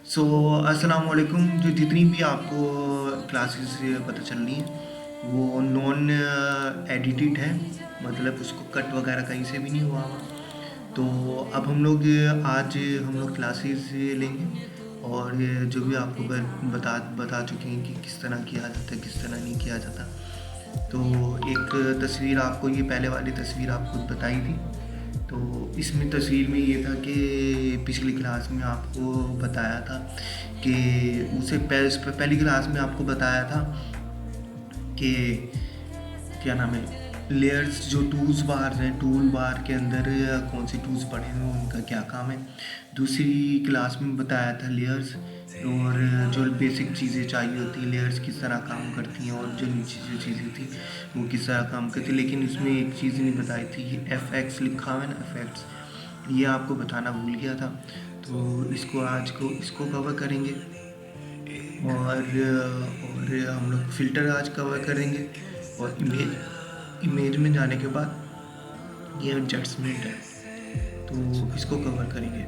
सो अस्सलाम वालेकुम। जो जितनी भी आपको क्लासेस पता चल रही हैं वो नॉन एडिटेड है, मतलब उसको कट वगैरह कहीं से भी नहीं हुआ हुआ। तो अब आज हम लोग क्लासेस लेंगे और जो भी आपको बता बता चुके हैं कि किस तरह किया जाता है, किस तरह नहीं किया जाता। तो एक तस्वीर आपको, ये पहले वाली तस्वीर आपको बताई थी। तो इसमें तस्वीर में ये था कि पिछली क्लास में आपको बताया था कि पहली क्लास में आपको बताया था कि क्या नाम है, लेयर्स, जो टूल्स बार हैं, टूल बार के अंदर कौन से टूल्स पड़े हैं, उनका क्या काम है। दूसरी क्लास में बताया था लेयर्स और जो बेसिक चीज़ें चाहिए होती हैं, लेयर्स किस तरह काम करती हैं और जो नीचे जो चीज़ें थी वो किस तरह काम करती। लेकिन उसमें एक चीज़ नहीं बताई थी, ये एफ एक्स लिखा हुआ है ना, एफेक्ट्स, ये आपको बताना भूल गया था। तो इसको कवर करेंगे और हम लोग फ़िल्टर आज कवर करेंगे। और इमेज में जाने के बाद ये एडजस्टमेंट है, तो इसको कवर करेंगे।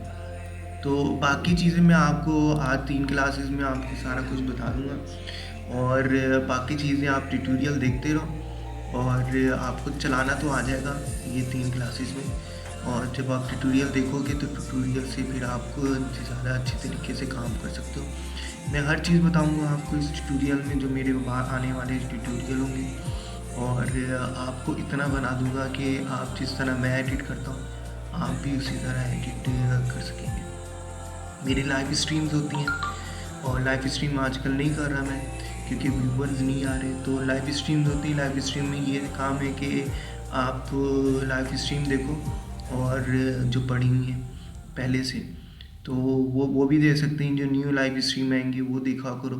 तो बाकी चीज़ें मैं आपको आज 3 क्लासेस में आपको सारा कुछ बता दूँगा और बाकी चीज़ें आप ट्यूटोरियल देखते रहो और आपको चलाना तो आ जाएगा ये 3 क्लासेस में। और जब आप ट्यूटोरियल देखोगे तो ट्यूटोरियल से फिर आपको ज़्यादा अच्छे तरीके से काम कर सकते हो। मैं हर चीज़ बताऊँगा आपको इस ट्यूटोरियल में, जो मेरे बाद आने वाले ट्यूटोरियल होंगे। और आपको इतना बना दूँगा कि आप जिस तरह मैं एडिट करता हूँ आप भी उसी तरह एडिट कर सकेंगे। मेरी लाइव स्ट्रीम्स होती हैं और लाइव स्ट्रीम आजकल नहीं कर रहा मैं, क्योंकि व्यूवर्स नहीं आ रहे। तो लाइव स्ट्रीम्स होती है, लाइव स्ट्रीम में ये काम है कि आप लाइव स्ट्रीम देखो और जो पड़ी हुई हैं पहले से, तो वो भी दे सकते हैं। जो न्यू लाइव स्ट्रीम आएंगी वो देखा करो।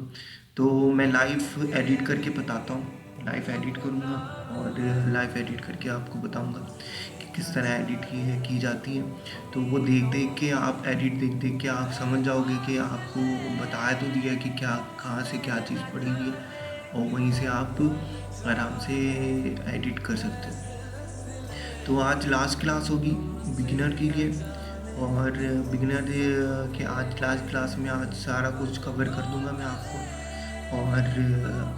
तो मैं लाइव एडिट करके बताता हूँ, लाइव एडिट करूँगा और लाइव एडिट करके आपको बताऊँगा कि किस तरह एडिट की जाती है। तो वो देख देख के आप, एडिट देख देख के आप समझ जाओगे कि आपको बताया तो दिया कि क्या कहाँ से क्या चीज़ पड़ी हुई है और वहीं से आप आराम से एडिट कर सकते हो। तो आज लास्ट क्लास होगी बिगिनर के लिए और बिगिनर के आज लास्ट क्लास में आज सारा कुछ कवर कर दूंगा मैं आपको। और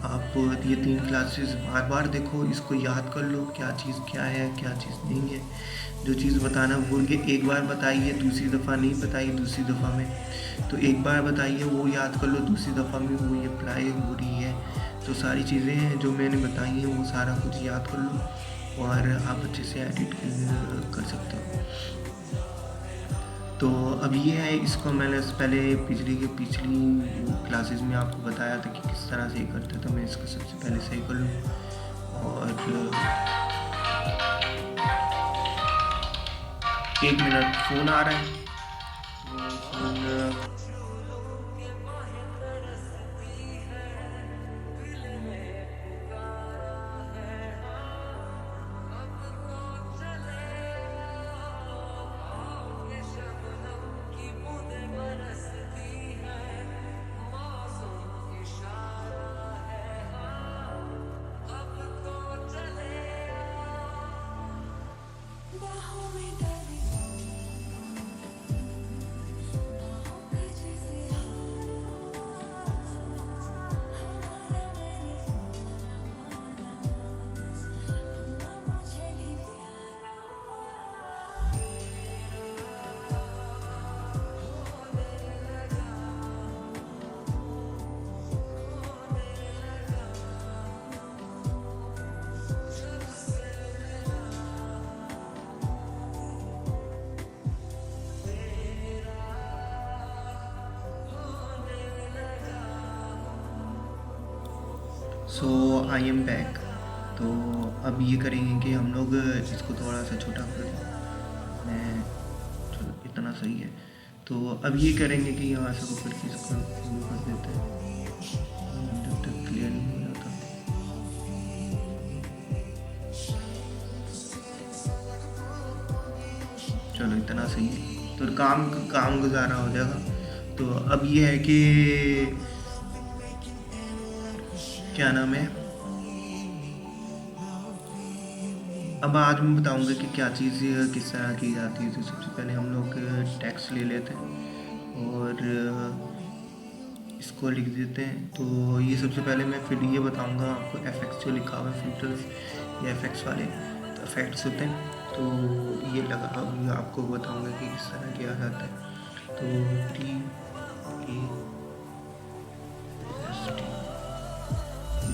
आप ये 3 क्लासेस बार बार देखो, इसको याद कर लो क्या चीज़ क्या है, क्या चीज़ नहीं है। जो चीज़ बताना भूल के एक बार बताइए, दूसरी दफ़ा नहीं बताइए, दूसरी दफ़ा में तो एक बार बताइए वो याद कर लो, दूसरी दफ़ा में वो ये अप्लाई हो रही है। तो सारी चीज़ें हैं जो मैंने बताई हैं वो सारा कुछ याद कर लो और आप अच्छे से एडिट कर सकते हो। तो अब ये है, इसको मैंने पहले पिछली क्लासेस में आपको बताया था कि किस तरह से ये करते, तो मैं इसको सबसे पहले सही कर लूँ। और 1 मिनट, फ़ोन आ रहा है। तो phone so I am back. तो अब ये करेंगे कि हम लोग इसको थोड़ा सा छोटा कर दें। मैं, चलो इतना सही है। तो अब ये करेंगे कि यहाँ से ऊपर की इसको शुरू कर देते हैं जब तक क्लियर नहीं हो जाता। चलो इतना सही है, तो काम गुजारा हो जाएगा। तो अब ये है कि क्या नाम है, अब आज मैं बताऊंगा कि क्या चीज़ किस तरह की जाती है। तो सबसे पहले हम लोग टैक्स ले लेते हैं और इसको लिख देते हैं। तो ये सबसे पहले मैं फिर ये बताऊंगा आपको एफेक्ट्स जो लिखा हुआ है फिल्टर्स या एफेक्ट्स वाले, तो एफेक्ट्स होते हैं, तो ये लगा आपको बताऊंगा कि किस तरह किया जाता है। तो T A S T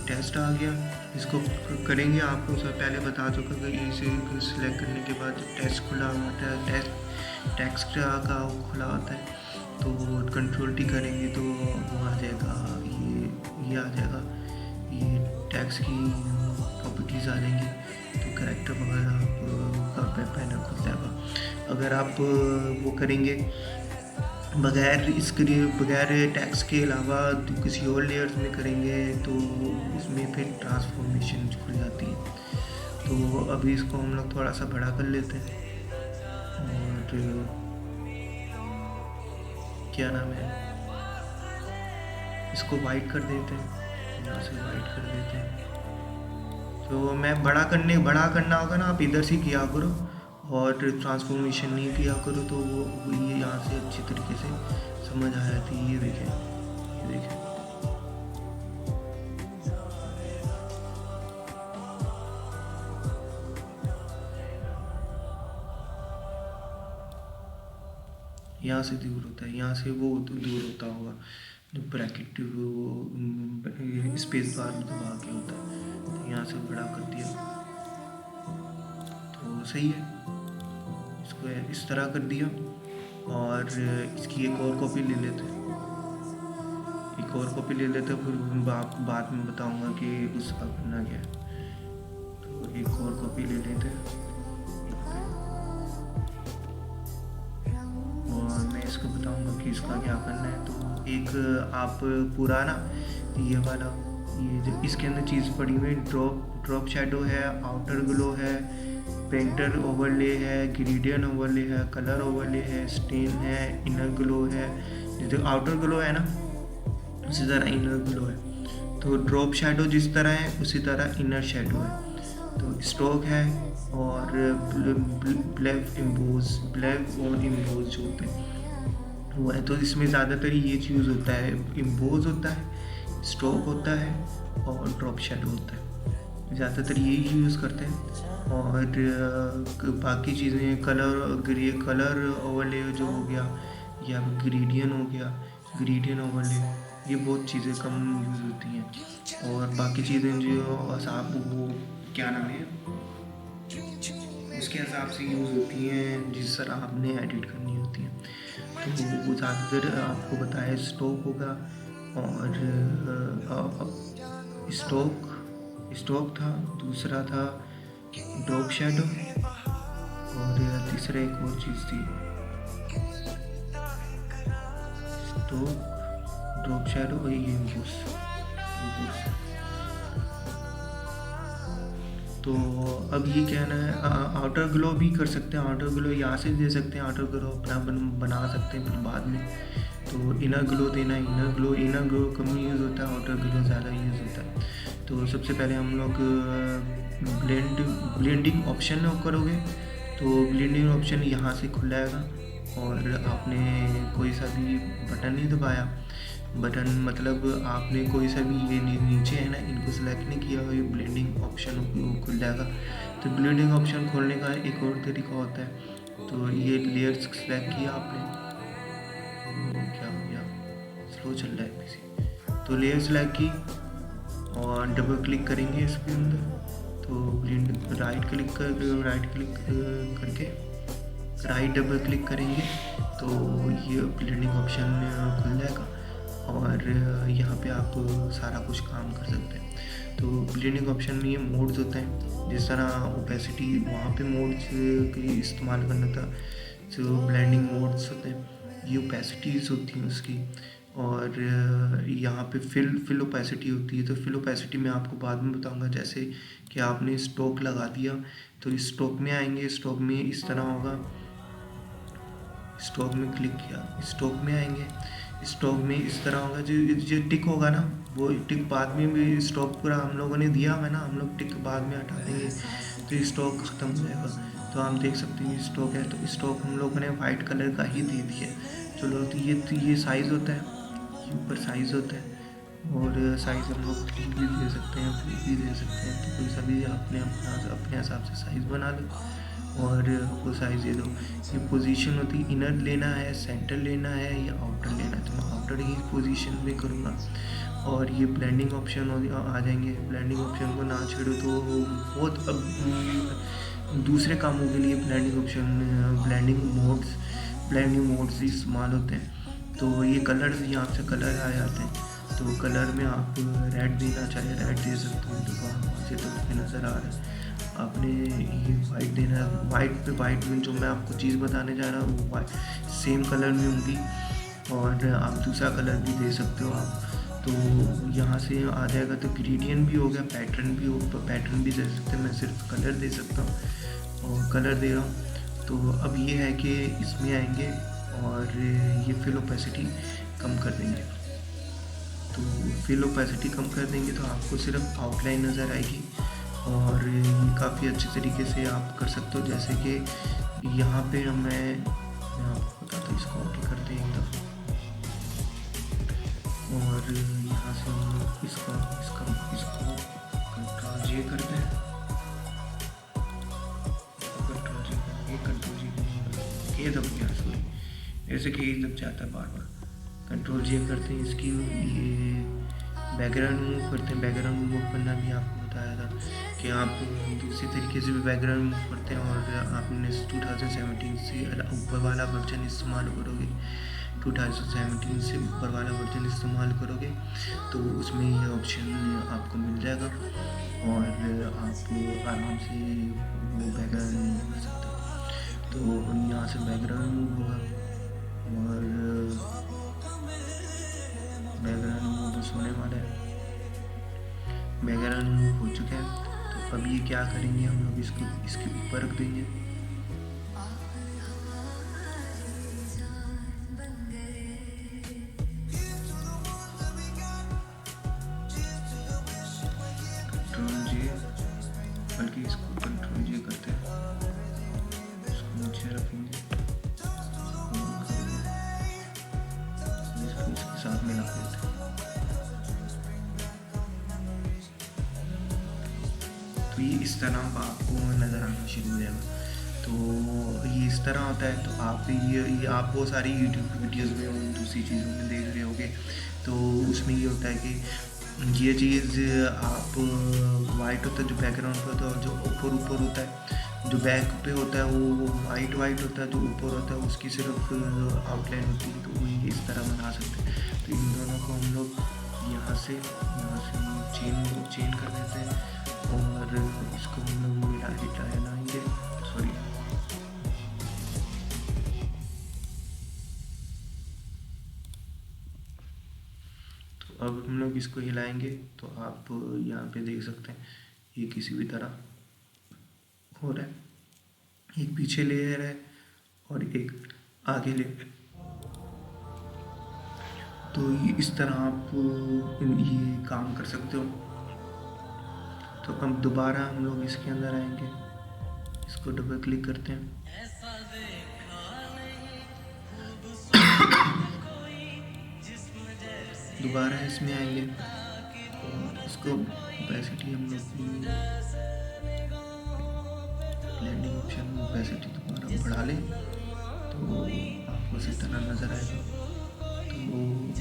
test आ गया, इसको करेंगे। आपको सब पहले बता चुका कि इसे सिलेक्ट करने के बाद जब टेस्ट खुला होता है, टेक्स्ट का खुला होता है, तो कंट्रोल टी करेंगे तो वो आ जाएगा, ये आ जाएगा, ये टेक्स्ट की प्रॉपर्टीज़ आ जाएंगी, तो कैरेक्टर वगैरह आपका पैनल खुल जाएगा। अगर आप वो करेंगे बगैर टैक्स के अलावा तो किसी और लेयर्स में करेंगे तो इसमें फिर ट्रांसफॉर्मेशन खुल जाती है। तो अभी इसको हम लोग थोड़ा सा बड़ा कर लेते हैं और क्या नाम है, इसको वाइट कर देते हैं, यहाँ से वाइट कर देते हैं। तो मैं बड़ा करना होगा ना, आप इधर से किया करो और ट्रांसफॉर्मेशन नहीं किया करो, तो वो ये यहाँ से अच्छी तरीके से समझ आ जाती है। ये देखें, ये देखें, यहाँ से दूर होता है, यहाँ से वो दूर होता होगा जो ब्रैकेट वो स्पेस बार दबा के होता है, तो यहाँ से बड़ा कर दिया तो सही है। इसको इस तरह कर दिया और इसकी एक और कॉपी ले लेते हैं, फिर बाद में बताऊंगा कि उसका करना क्या है। तो एक और कॉपी ले लेते हैं और मैं इसको बताऊंगा कि इसका क्या करना है। तो एक आप पूरा ना ये वाला, ये जो इसके अंदर चीज़ पड़ी हुई, ड्रॉप शैडो है, आउटर ग्लो है, पेंटर ओवरले है, ग्रेडियंट ओवरले है, कलर ओवरले है, स्टेन है, इनर ग्लो है। जो आउटर ग्लो है ना उसी तरह इनर ग्लो है। तो ड्रॉप शैडो जिस तरह है उसी तरह इनर शैडो है। तो स्ट्रोक है और ब्लैक और इम्बोज जो होते हैं वो है। तो इसमें ज़्यादातर ये यूज़ होता है, इम्बोज होता है, स्ट्रोक होता है और ड्रॉप शैडो होता है, ज़्यादातर यही यूज़ करते हैं। और बाकी चीज़ें कलर ओवरले जो हो गया या ग्रेडियंट हो गया, ग्रेडियंट ओवरले, ये बहुत चीज़ें कम यूज़ होती हैं। और बाकी चीज़ें जो आप वो क्या नाम है उसके हिसाब से यूज़ होती हैं जिस तरह आपने एडिट करनी होती हैं। तो वो ज़्यादातर आपको बताया स्टॉक होगा और स्टॉक था, दूसरा था ड्रॉप शैडो और तीसरा एक और चीज़ थी स्टॉक, ड्रॉप शैडो और ये इम्बोस। तो अब ये कहना है आउटर ग्लो भी कर सकते हैं, आउटर ग्लो यहाँ से दे सकते हैं, आउटर ग्लो अपना बना सकते हैं फिर बाद में। तो इनर ग्लो देना है, इनर ग्लो कम यूज़ होता है, आउटर ग्लो ज़्यादा यूज़ होता है। तो सबसे पहले हम लोग ब्लेंडिंग ऑप्शन करोगे तो ब्लेंडिंग ऑप्शन यहाँ से खुल जाएगा और आपने कोई सा भी बटन नहीं दबाया, बटन मतलब आपने कोई सा भी ये नीचे है ना इनको सेलेक्ट नहीं किया, ये ब्लेंडिंग ऑप्शन खुल जाएगा। तो ब्लेंडिंग ऑप्शन खोलने का एक और तरीका होता है। तो ये लेयर्स सेलेक्ट किया आपने, तो क्या हो गया, स्लो चल रहा है पीसी। तो लेयर सेलेक्ट की और डबल क्लिक करेंगे इसके अंदर, तो राइट क्लिक करके राइट डबल क्लिक करेंगे तो ये ब्लेंडिंग ऑप्शन खुल जाएगा और यहाँ पे आप सारा कुछ काम कर सकते हैं। तो ब्लेंडिंग ऑप्शन में ये मोड्स होते हैं, जिस तरह ओपेसिटी वहाँ पे मोड्स के इस्तेमाल करना था, जो ब्लेंडिंग मोड्स होते हैं ये ओपेसिटीज़ होती हैं उसकी। और यहाँ पे फिल ओपेसिटी होती है। तो फिल ओपेसिटी मैं आपको बाद में बताऊँगा। जैसे कि आपने स्टॉक लगा दिया तो स्टॉक में आएंगे, स्टॉक में इस तरह होगा, स्टॉक में क्लिक किया, स्टॉक में आएंगे, स्टॉक में इस तरह होगा, जो टिक होगा ना वो टिक बाद में भी स्टॉक पूरा हम लोगों ने दिया है ना, हम लोग टिक बाद में हटा देंगे तो स्टॉक ख़त्म हो जाएगा। तो आप देख सकते हैं स्टॉक है, तो स्टॉक हम लोगों ने वाइट कलर का ही दे दिया। चलो तो ये साइज़ होता है, ये ऊपर साइज़ होता है, और साइज़ हम लोग 3 भी दे सकते हैं, 4 भी दे सकते हैं, तो कोई सा भी आपने अपने हिसाब से साइज़ बना लो और वो साइज़ दे दो। ये पोजीशन होती है, इनर लेना है, सेंटर लेना है या आउटर लेना है, तो मैं आउटर ही पोजीशन में करूँगा। और ये ब्लेंडिंग ऑप्शन आ जाएंगे, ब्लेंडिंग ऑप्शन को ना छेड़ो तो बहुत दूसरे कामों के लिए ब्लेंडिंग ऑप्शन, ब्लेंडिंग मोड्स इस्तेमाल होते हैं। तो ये कलर्स, यहाँ से कलर आ जाते हैं, तो कलर में आप रेड देना चाहे रेड दे सकते हो, तो वहाँ से तो नज़र आ रहा है। आपने ये वाइट देना है, वाइट में जो मैं आपको चीज़ बताने जा रहा हूँ वो वाइट सेम कलर में होंगी, और आप दूसरा कलर भी दे सकते हो आप। तो यहाँ से आ जाएगा, तो ग्रेडियंट भी हो गया, पैटर्न भी दे सकते हैं, मैं सिर्फ कलर दे सकता हूँ और कलर दे रहा हूँ। तो अब ये है कि इसमें आएंगे और ये फिल ओपेसिटी कम कर देंगे। तो फिल ओपेसिटी कम कर देंगे तो आपको सिर्फ आउटलाइन नज़र आएगी, और ये काफ़ी अच्छे तरीके से आप कर सकते हो। जैसे कि यहाँ पे मैं आपको बताता हूँ, इसको ओके करते हैं एक दफ़ा, और यहाँ से हम लोग इसको कंट्रोल जे करते हैं, ये दब गया, सॉरी, ऐसे कि दब जाता है बार बार। कंट्रोल जे करते हैं, इसकी ये बैकग्राउंड मूव करते हैं। बैकग्राउंड मूव करना भी आपको बताया था कि आप दूसरे तरीके से भी बैकग्राउंड मूव करते हैं, और आपने 2017 से ऊपर वाला वर्जन इस्तेमाल करोगे, 2017 से ऊपर वाला वर्जन इस्तेमाल करोगे तो उसमें ये ऑप्शन आपको मिल जाएगा, और आप आराम से वो बैकग्राउंड मूव कर सकते हो। तो यहाँ से बैकग्राउंड मूव होगा, और बैकग्राउंड मूव बस होने वाला है, बैकग्राउंड मूव हो चुका है। तो अब ये क्या करेंगे, हम लोग इसके ऊपर रख देंगे, कंट्रोल जे, बल्कि इसको कंट्रोल जे करते हैं, इसको नीचे रखेंगे, इसके साथ मिला देते हैं। तो ये इस तरह आपको नज़र आना शुरू हो जाएगा। तो ये इस तरह होता है। तो आप ये आप वो सारी यूट्यूब की वीडियोज़ में और दूसरी चीज़ों में देख रहे होगे, तो उसमें ये होता है कि ये चीज़ आप वाइट होता है जो बैकग्राउंड पे होता है, और जो ऊपर होता है, जो बैक पे होता है वो वाइट होता है, जो ऊपर होता है उसकी सिर्फ आउटलाइन होती है। तो वो इस तरह बना सकते हैं। तो इन दोनों को हम लोग यहाँ से चेन कर देते हैं, और इसको हम लोग मिलाएंगे, सॉरी, तो अब हम लोग इसको हिलाएंगे तो आप यहाँ पे देख सकते हैं ये किसी भी तरह हो रहा है। एक पीछे लेयर है और एक आगे लेयर, तो इस तरह आप ये काम कर सकते हो। तो अब दोबारा हम लोग इसके अंदर आएंगे, इसको डबल क्लिक करते हैं, दोबारा इसमें आएंगे, और इसको ओपेसिटी हम लोग ब्लेंडिंग ऑप्शन में ओपेसिटी दोबारा बढ़ा लें, तो आपको इस तरह नज़र आएगा। तो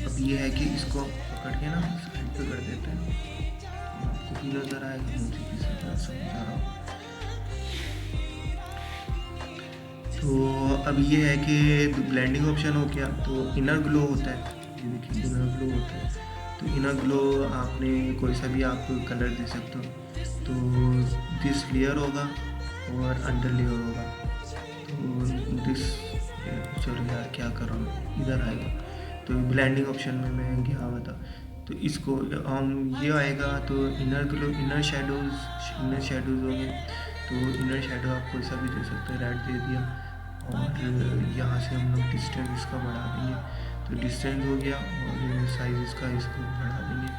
अब ये है कि इसको पकड़ के ना साइड पे कर देते हैं, तो आपको भी नज़र आएगा, मुझे किसी तरह समझा रहा हूँ। तो अब ये है कि ब्लेंडिंग ऑप्शन हो गया, तो इनर ग्लो होता है, ये देखिए इनर ग्लो होता है। तो इनर ग्लो आपने कोई सा भी आप कलर दे सकते हो। तो दिस लेयर होगा और अंडर लेयर होगा, तो दिस, चलो यार क्या कर रहा हूँ, इधर आएगा। तो ब्लेंडिंग ऑप्शन में मैं गया हुआ था, तो इसको हम ये आएगा, तो इनर ग्लो, इनर शेडोज़ होंगे। तो इनर शेडो आप कोई सा भी दे सकते हैं, रेड दे दिया, और यहाँ से हम लोग डिस्टेंस इसका बढ़ा देंगे, तो डिस्टेंस हो गया, और साइज़ इसको बढ़ा देंगे।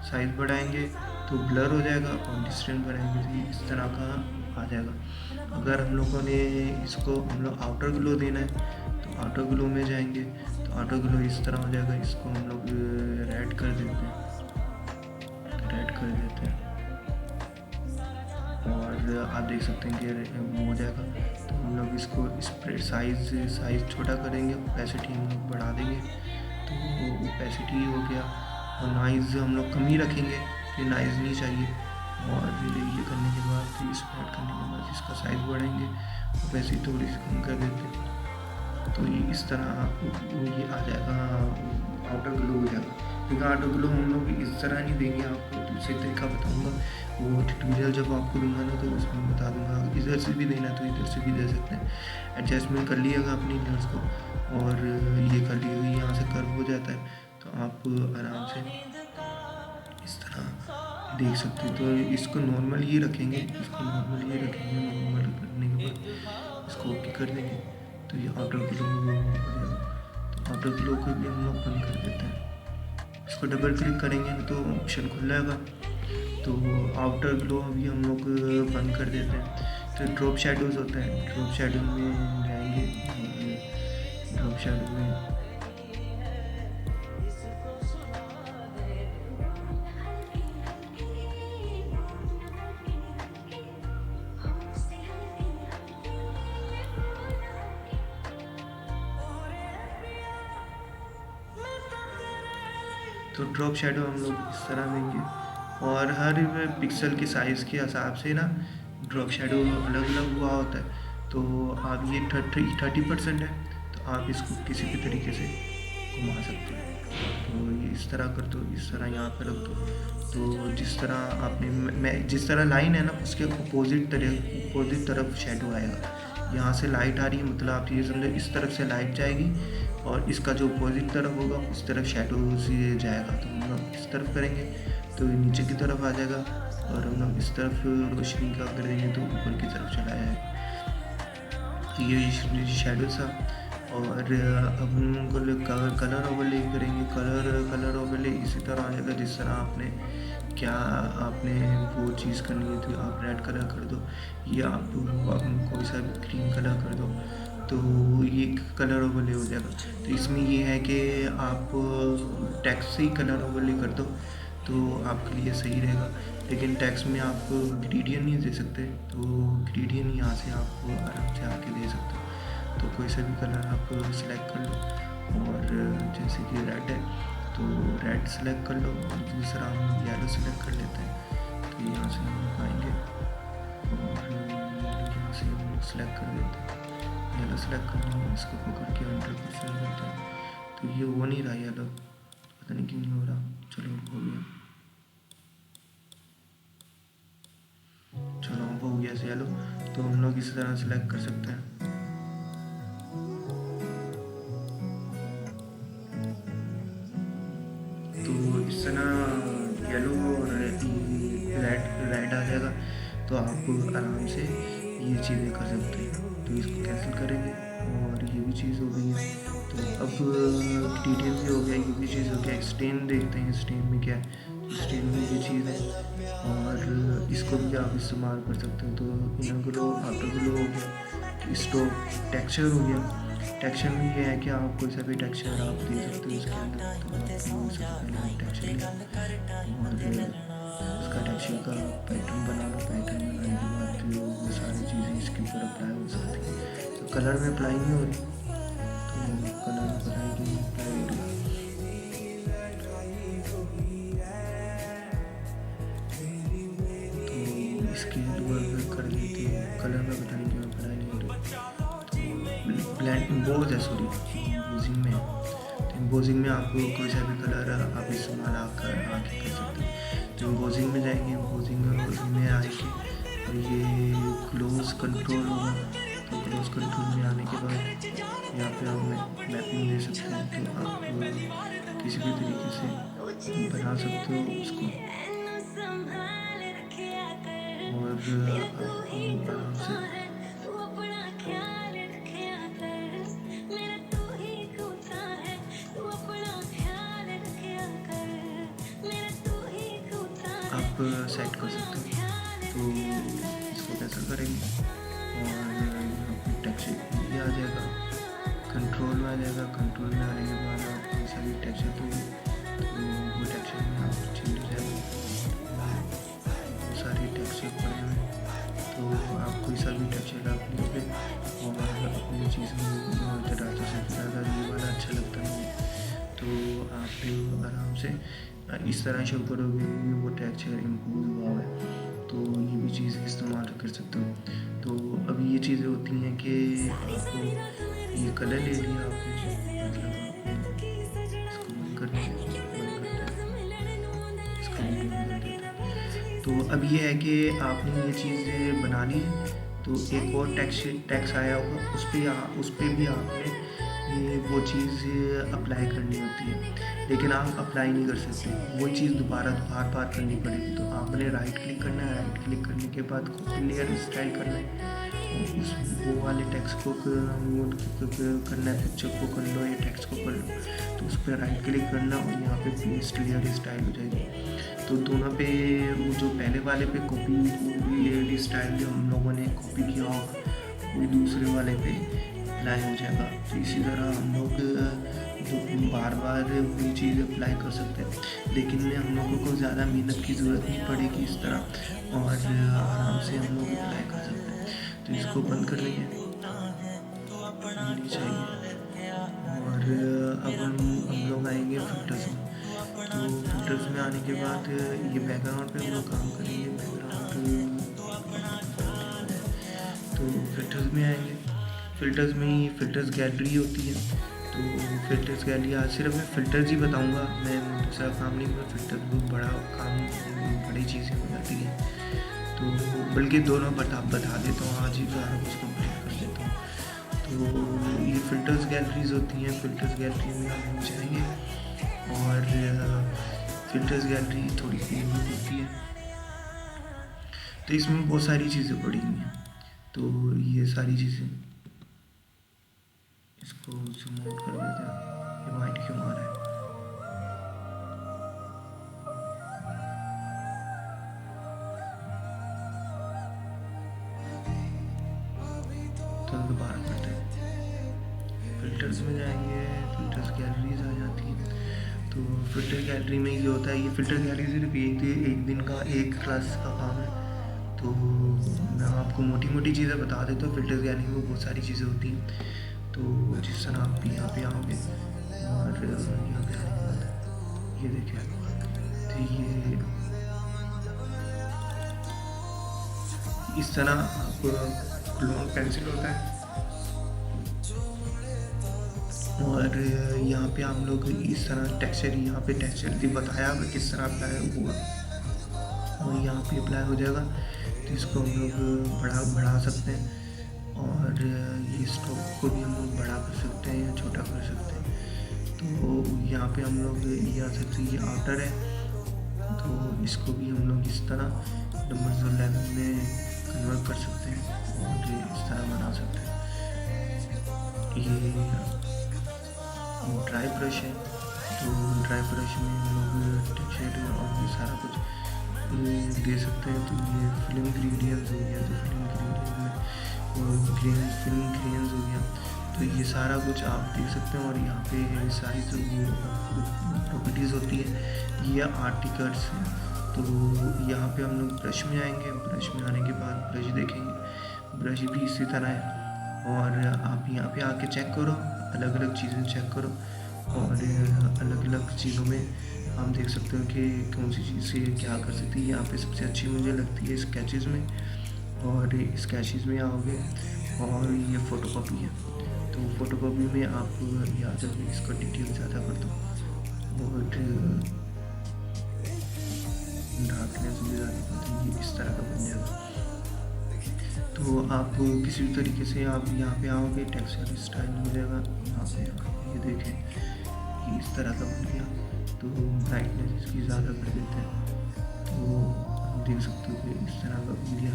साइज़ बढ़ाएंगे तो ब्लर हो जाएगा, और डिस्टेंस बढ़ाएंगे तो इस तरह का आ जाएगा। अगर हम लोगों ने इसको हम लोग आउटर ग्लो देना है, तो आउटर ग्लो में जाएंगे, तो ऑटो ग्लो इस तरह हो जाएगा। इसको हम लोग रेड कर देते हैं, रेड कर देते हैं और आप देख सकते हैं कि वो हो जाएगा। तो हम लोग इसको स्प्रेड साइज़ छोटा करेंगे, ओपेसिटी हम लोग बढ़ा देंगे। तो ओपेसिटी हो गया और नॉइज़ हम लोग कम ही रखेंगे, फिर नॉइज़ नहीं चाहिए। और ये करने के बाद स्प्रेड करने के बाद इसका साइज़ बढ़ाएंगे, ओपेसिटी थोड़ी सी कम कर देते हैं। तो ये इस तरह ये आ जाएगा, आउटर ग्लो हो जाएगा। क्योंकि आउटर ग्लो हम लोग इस तरह नहीं देंगे, आपको दूसरे तरीका बताऊंगा, वो ट्यूटोरियल जब आपको दूंगा ना तो उसमें बता दूंगा। इधर से भी देना तो इधर से भी दे सकते हैं। एडजस्टमेंट कर लिएगा अपनी लेंस को और ये कर लिएगा, यहाँ से कर्व हो जाता है तो आप आराम से इस तरह देख सकते हैं। तो इसको नॉर्मल ही रखेंगे, इसको नॉर्मल ही रखेंगे। नॉर्मल करने के बाद इसको ओके कर देंगे तो ये आउटर ग्लो हो जाएगा। तो आउटर ग्लो को भी हम लोग बंद कर देते हैं। इसको डबल क्लिक करेंगे तो ऑप्शन खुल जाएगा। तो आउटर ग्लो अभी हम लोग बंद कर देते हैं। तो ड्रॉप शैडोज होता है, ड्रॉप शैडो में जाएंगे, ड्रॉप शैडो में तो ड्रॉप शैडो हम लोग इस तरह देंगे और हर पिक्सल के साइज़ के हिसाब से ना ड्रॉप शैडो अलग अलग हुआ होता है। तो आप ये 30% है तो आप इसको किसी भी तरीके से घुमा सकते हैं। तो ये इस तरह कर दो, इस तरह यहाँ पर रख दो। तो जिस तरह आपने मैं जिस तरह लाइन है ना उसके अपोजिट तरफ शैडो आएगा। यहाँ से लाइट आ रही है मतलब आप ये समझो इस तरफ से लाइट जाएगी और इसका जो अपोजिट तरफ होगा उस तरफ शैडो से जाएगा। तो हम लोग इस तरफ करेंगे तो ये नीचे की तरफ आ जाएगा और हम लोग इस तरफ रोशनी का कर देंगे तो ऊपर की तरफ चला जाएगा। ये शैडो सा। और अब हम कलर ओवरले करेंगे। कलर ओवरले इसी तरह आ जाएगा जिस तरह आपने वो चीज़ करनी है। तो आप रेड कलर कर दो या आप कोई सा भी ग्रीन कलर कर दो तो ये कलर ओवरले हो जाएगा। तो इसमें ये है कि आप टेक्स्ट से ही कलर ओवरले कर दो तो आपके लिए सही रहेगा। लेकिन टेक्स्ट में आप ग्रेडियंट नहीं दे सकते, तो ग्रेडियंट यहाँ से आप आराम से आके दे सकते हो। तो कोई सा भी कलर आप सिलेक्ट कर लो और जैसे कि रेड है तो रेड सेलेक्ट कर लो और दूसरा हम येलो सेलेक्ट कर लेते हैं। तो यहाँ से हम आएंगे और यहाँ से हम सेलेक्ट कर देते हैं। येलो सेलेक्ट करना है, इसको पकड़ के 100% करते हैं। तो ये हो नहीं रहा येलो, पता नहीं क्यों नहीं हो रहा। चलो हो गया, चलो हो गया येलो। तो हम लोग इस तरह सेलेक्ट कर सकते हैं। तो इस तरह येलो और रेड आ जाएगा। तो आप आराम से ये चीज़ें कर सकते हैं। तो इसको कैंसिल करेंगे और ये भी चीज़ हो गई है। तो अब डिटेल भी हो गया, ये भी चीज़ हो गया। एक्सटेंड देखते हैं, एक्सटेंड में क्या है। एक्सटेंड में ये चीज़ है और इसको भी आप इस्तेमाल कर सकते हो। तो इनर ग्लो, आउटर ग्लो हो गया। स्टॉक टेक्सचर हो गया। टेक्सचर में ये है कि आप कोई सा भी टेक्सचर आप दे सकते हो इसके अंदर। तो सबसे पहले टेक्सचर लें और उसका टेक्सचर का पैटर्न बना लो। पैटर्न बनाने के बाद वो सारी चीज़ें इसके ऊपर अप्लाई हो सकती हैं। तो कलर में अप्लाई नहीं हो रही तो कलर में अप्लाई हो रही। तो इसके ऊपर कर देते हैं। कलर में पता नहीं क्यों अप्लाई नहीं हो रही। तो ब्लैंड इम्पोज है, सॉरी इम्पोजिंग में। तो इम्पोजिंग में आपको कोई सा भी कलर आप इस्तेमाल आके कर सकते हैं। तो इम्पोजिंग में जाएंगे, इम्पोजिंग में आएंगे और ये क्लोज कंट्रोल होगा। तो क्लोज कंट्रोल में आने के बाद यहाँ पे आप मैपिंग दे सकते हैं। तो आप किसी भी तरीके से बना सकते हो उसको और आप आराम से आप सेट कर सकते हो। तो इसको कैंसिल करेंगे और यहाँ पे टेक्सचर ये आ जाएगा। कंट्रोल में आ जाएगा। कंट्रोल में आने के बाद आप कोई सा भी टेक्सचर दोगे तो वो टेक्सचर में आप चेंज हो जाएगा। बहुत सारे टेक्सचर पड़े हुए तो आप कोई सा भी टेक्सचर आप लोगे और अपनी चीज़ में डाटा से ज़्यादा ये वाला अच्छा लगता नहीं है तो आप आराम से इस तरह शो करोगे कि वो टेक्सचर इम्प्रूव हुआ है तो ये भी चीज़ इस्तेमाल कर सकते हो। तो अभी ये चीज़ें होती हैं कि आपको ये कलर ले लिया आपने मतलब इसको बंद कर दिया इसको बंद कर देते। तो अब ये है कि आपने ये चीज़ बना ली तो एक और टैक्स आया होगा उस पर भी आपने ये वो चीज़ अप्लाई करनी होती है लेकिन आप अप्लाई नहीं कर सकते वो चीज़ दोबारा बार बार करनी पड़ेगी। तो आपने राइट क्लिक करना है। राइट क्लिक करने के बाद कॉपी लेयर स्टाइल करना है उस वो वाले टेक्स्ट को करना है। पिक्चर को कर लो या टेक्स्ट को कर लो तो उस पर राइट क्लिक करना और यहाँ पे पेस्ट लेयर स्टाइल हो जाएगी। तो दोनों पे वो जो पहले वाले पे कॉपी लेयर स्टाइल जो हम लोगों ने कॉपी किया होगा वो दूसरे वाले पे अप्लाई हो जाएगा। तो इसी तरह हम लोग बार बार वही चीज़ अप्लाई कर सकते हैं लेकिन हम लोगों को ज़्यादा मेहनत की ज़रूरत नहीं पड़ेगी इस तरह और आराम से हम लोग अप्लाई कर सकते हैं। तो इसको बंद कर लेंगे चाहिए और अब हम लोग आएंगे फिल्टर्स में। तो फिल्टर्स में आने के बाद ये बैकग्राउंड पे हम लोग काम करेंगे। बैकग्राउंड तो फिल्टर्स में आएंगे। फिल्टर्स में ही फिल्टर्स गैलरी होती है तो फिल्टर्स गैलरी आज सिर्फ मैं फ़िल्टर्स ही बताऊंगा मैं दूसरा काम नहीं करूँगा। फिल्टर बहुत बड़ा काम बड़ी चीज़ें हो जाती हैं तो बल्कि दोनों बता देता हूँ आज ही सारा कुछ कंप्लीट कर देता हूँ। तो ये फ़िल्टर्स गैलरीज होती हैं। फ़िल्टर्स गैलरी में हम जाएंगे और फ़िल्टर्स गैलरी थोड़ी सी होती है तो इसमें बहुत सारी चीज़ें पड़ी हुई हैं। तो ये सारी चीज़ें इसको जूम आउट कर देते हैं। ये वाइट क्यों आ रहा है? तो दोबारा करते हैं। फिल्टर्स में जाएंगे। फिल्टर्स गैलरीज आ जाती है तो फिल्टर गैलरी में ये होता है। ये फिल्टर गैलरी सिर्फ एक दिन का एक क्लास का काम है। तो मैं आपको मोटी मोटी चीज़ें बता देता हूँ। फिल्टर्स गैलरी में बहुत सारी चीज़ें होती हैं तो जिस तरह आप यहाँ पे आओगे और यहाँ पे आने के बाद ये देखिए तो ये इस तरह आप क्लोन पेंसिल होता है और यहाँ पे हम लोग इस तरह टेक्सचर यहाँ पे टेक्सचर भी बताया किस तरह अप्लाई होगा और यहाँ पे अप्लाई हो जाएगा। तो इसको हम लोग बढ़ा सकते हैं और ये स्टॉक को भी हम लोग बड़ा कर सकते हैं या छोटा कर सकते हैं। तो यहाँ पे हम लोग ये आ सकते हैं। ये आउटर है तो इसको भी हम लोग इस तरह नंबर 11 में कन्वर्ट कर सकते हैं और इस तरह बना सकते हैं। ये ड्राई ब्रश है तो ड्राई ब्रश में हम लोग टेक्सचर और ये सारा कुछ दे सकते हैं। तो ये फिल्म ग्रेडियंट्स हो गया तो फिल्म ग्रेडियंट में फिल्म ग्रेन्स हो गया तो ये सारा कुछ आप देख सकते हैं। और यहाँ पे सारी जो प्रॉपर्टीज़ होती है ये आर्टिकल्स हैं। तो यहाँ पे हम लोग ब्रश में आएंगे। ब्रश में आने के बाद ब्रश देखेंगे। ब्रश भी इसी तरह है और आप यहाँ पे आके चेक करो अलग अलग चीज़ें चेक करो और अलग अलग चीज़ों में हम देख सकते हो कि कौन सी चीज़ से क्या कर सकती है। यहाँ पे सबसे अच्छी मुझे लगती है स्केचेस में और स्केचेस में आओगे और ये फ़ोटोकॉपी है तो फ़ोटोकॉपी में आप यहाँ जब इसका डिटेल ज़्यादा कर दो और डार्कनेस भी ज़्यादा कर दो ये इस तरह का बन जाएगा। तो आप किसी भी तरीके से आप यहाँ पे आओगे टेक्सचर स्टाइल हो जाएगा। यहाँ पे ये देखें ये इस तरह का बन गया। तो ब्राइटनेस इसकी ज़्यादा कर देते हैं तो आप देख सकते हो कि इस तरह का बन गया।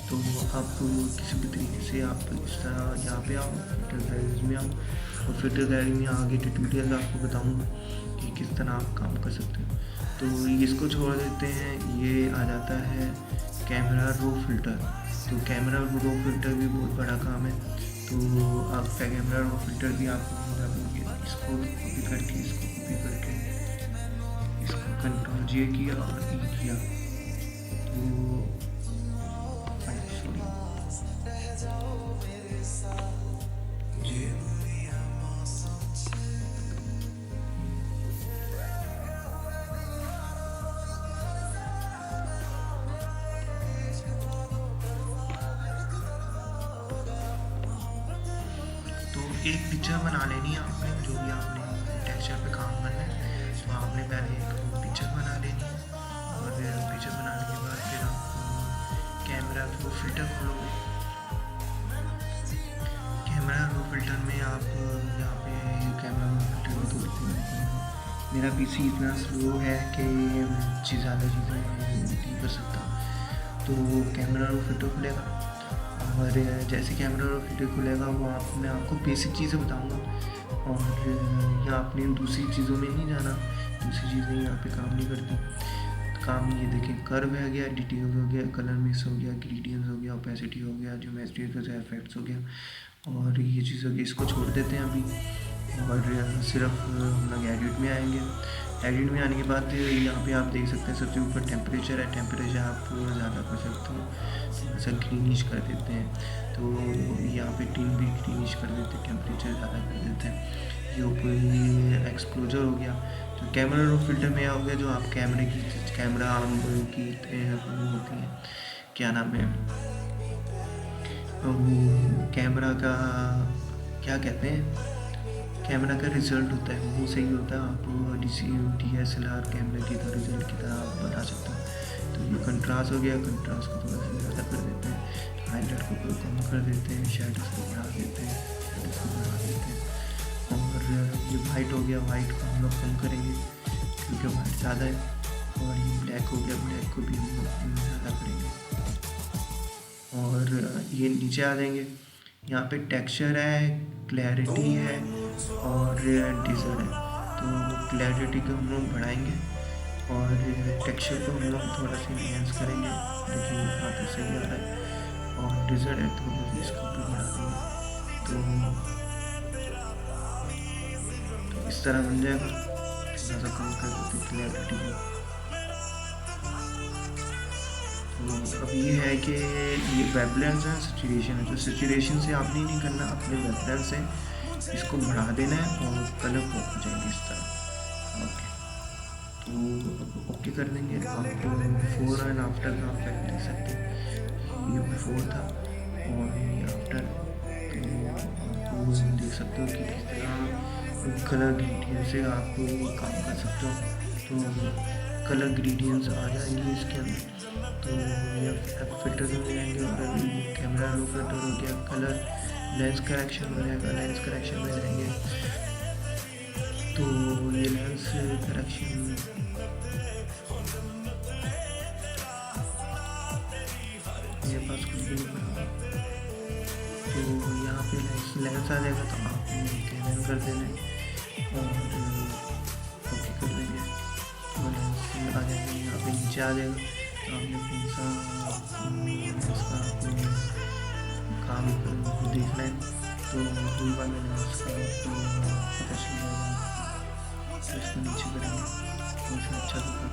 तो आप किसी भी तरीके से आप इस तरह यहाँ पे आओ फिल्टर गैलरी में आओ और फिल्टर गैलरी में आगे ट्यूटोरियल आपको बताऊँगा कि किस तरह आप काम कर सकते हो। तो इसको छोड़ देते हैं। ये आ जाता है कैमरा रो फिल्टर। तो कैमरा रो फिल्टर भी बहुत बड़ा काम है। तो आप कैमरा रो फिल्टर भी आपको मिल जाएगा। इसको कॉपी करके इसको कंट्रोल जे किया और ई किया, तो सॉरी जे एक पिक्चर बना लेनी है आपने, जो भी आपने टेक्सचर पे काम करना है। तो आपने पहले एक पिक्चर बना लेनी है, और पिक्चर बनाने के बाद फिर आप कैमरा रो फिल्टर खोलोगे। कैमरा रो फिल्टर में आप यहाँ पे कैमरा रो फिल्टर में थोड़ी मेरा पीसी इतना स्लो है कि ज़्यादा चीज़ें नहीं कर सकता। तो कैमरा रो फिल्टर खुलेगा, और जैसे कैमरा रो फिल्टर खुलेगा वो मैं आपको बेसिक चीज़ें बताऊंगा, और यहाँ आपने दूसरी चीज़ों में नहीं जाना, दूसरी चीज़ें यहाँ पे काम नहीं करती। काम ये देखें, कर्व हो गया, डिटेल हो गया, कलर मिक्स हो गया, ग्रेडियंट्स हो गया, ओपेसिटी हो गया, ज्योमेट्री हो गया, इफेक्ट्स हो गया, और ये चीज़ हो गई। इसको छोड़ देते हैं अभी, और सिर्फ हम लोग एडिट में आएंगे। एडिट में आने के बाद यहाँ पे आप देख सकते हैं सबसे ऊपर टेम्परेचर है। टेम्परेचर आप ज़्यादा कर सकते हो, ऐसा ग्रीनिश कर देते हैं, तो यहाँ पे टिन भी ग्रीनिश कर देते हैं, टेम्परेचर ज़्यादा कर देते हैं। ये ऊपर एक्सपोजर हो गया। तो कैमरा रो फिल्टर में हो गया, जो आप कैमरा की होती है, क्या नाम है वो, कैमरा का क्या कहते हैं, कैमरा का रिजल्ट होता है वो सही होता है। आप DSLR कैमरा की तरह रिजल्ट की तरह आप बना सकते हो। तो ये कंट्रास्ट हो गया, कंट्रास्ट को थोड़ा सा ज़्यादा कर देते हैं, हाईलाइट को कम कर देते हैं, शेडोज़ को बढ़ा देते हैं, और ये वाइट हो गया, वाइट को हम लोग कम करेंगे क्योंकि वाइट ज़्यादा है। और ये ब्लैक हो गया, ब्लैक को भी हम लोग ज़्यादा करेंगे। और ये नीचे आ जाएंगे, यहाँ पे टेक्सचर है, क्लैरिटी है, और डिज़र है। तो क्लैरिटी को हम लोग बढ़ाएंगे, और टेक्सचर को हम लोग थोड़ा सा इन्हेंस करेंगे, देखिए यहाँ पे सही आ रहा है। और डिज़र है तो इसको भी बढ़ा देंगे, तो इस तरह बन जाएगा। थोड़ा सा कम कर देते क्लैरिटी को। तो अब ये है कि ये वेबलेंस है, सिचुएशन है। तो सिचुएशन से आपने नहीं करना, अपने वेबलेंस से इसको बढ़ा देना है, और कलर पॉप हो जाएंगे इस तरह। ओके, तो ओके कर देंगे। आप बिफोर एंड आफ्टर का इफेक्ट देख सकते हैं। ये बिफोर था और ये आफ्टर, तो आप देख सकते हो कि किस तरह कलर ग्रेडियंट से आप काम कर सकते हो। तो कलर ग्रेडियंट्स आ जाएंगे इसके अंदर, तो ये फिल्टर में जाएंगे, और कैमरा रो फिल्टर हो गया, कलर लेंस करेक्शन हो जाएगा, लेंस करेक्शन में जाएंगे। तो ये लेंस करेक्शन मेरे पास कुछ भी नहीं पड़ा, तो यहाँ पे लेंस आ जाएगा, तो आप कैमरा कर देना और ओके कर देंगे। तो लेंस आ जाएगा, यहाँ पे नीचे आ जाएगा, तो आपने कौन सा इसका अपने काम देखना है, तो वही वाला लेंस का पता चल जाएगा। तो इसको नीचे करेंगे, कौन सा अच्छा होगा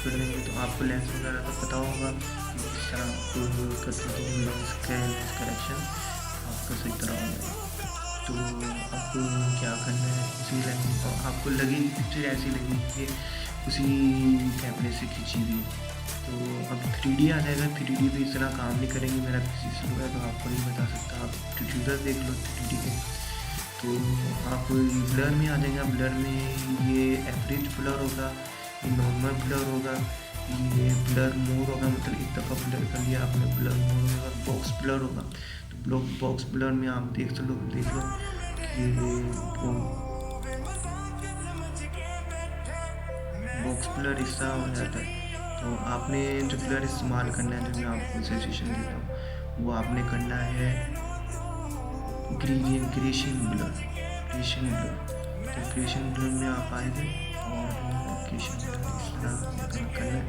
कर देंगे। तो आपको लेंस वगैरह तो पता होगा किस तरह आपको करते हो, लेंस करेक्शन आपका सही तरह हो जाएगा। तो आपको क्या करना है, उसी लेंस तो आपको लगेगी पिक्चर ऐसी लगेगी कि उसी कैमरे से खींची हुई। तो अब 3D आ जाएगा, 3D भी इस तरह काम नहीं करेंगे, मेरा पीसी स्लो है तो आपको नहीं बता सकता, आप ट्यूटोरियल देख लो 3D के। तो आप ब्लर में आ जाएगा, ब्लर में ये एवरेज ब्लर होगा, ये नॉर्मल ब्लर होगा, ये ब्लर मोड होगा, मतलब एक दफ़ा ब्लर कर लिया आपने, ब्लर मोड होगा, बॉक्स ब्लर होगा। तो बॉक्स ब्लर में आप देख लो कि बॉक्स ब्लर इस तरह हो जाता है। तो आपने जो ब्लर इस्तेमाल करना है, जो मैं आपको सजेशन देता हूँ, वो आपने करना है क्रेशन ब्लर। तो क्रेशन ब्लर में आप आएंगे, और क्रेशन ब्लर इस तरह करना है।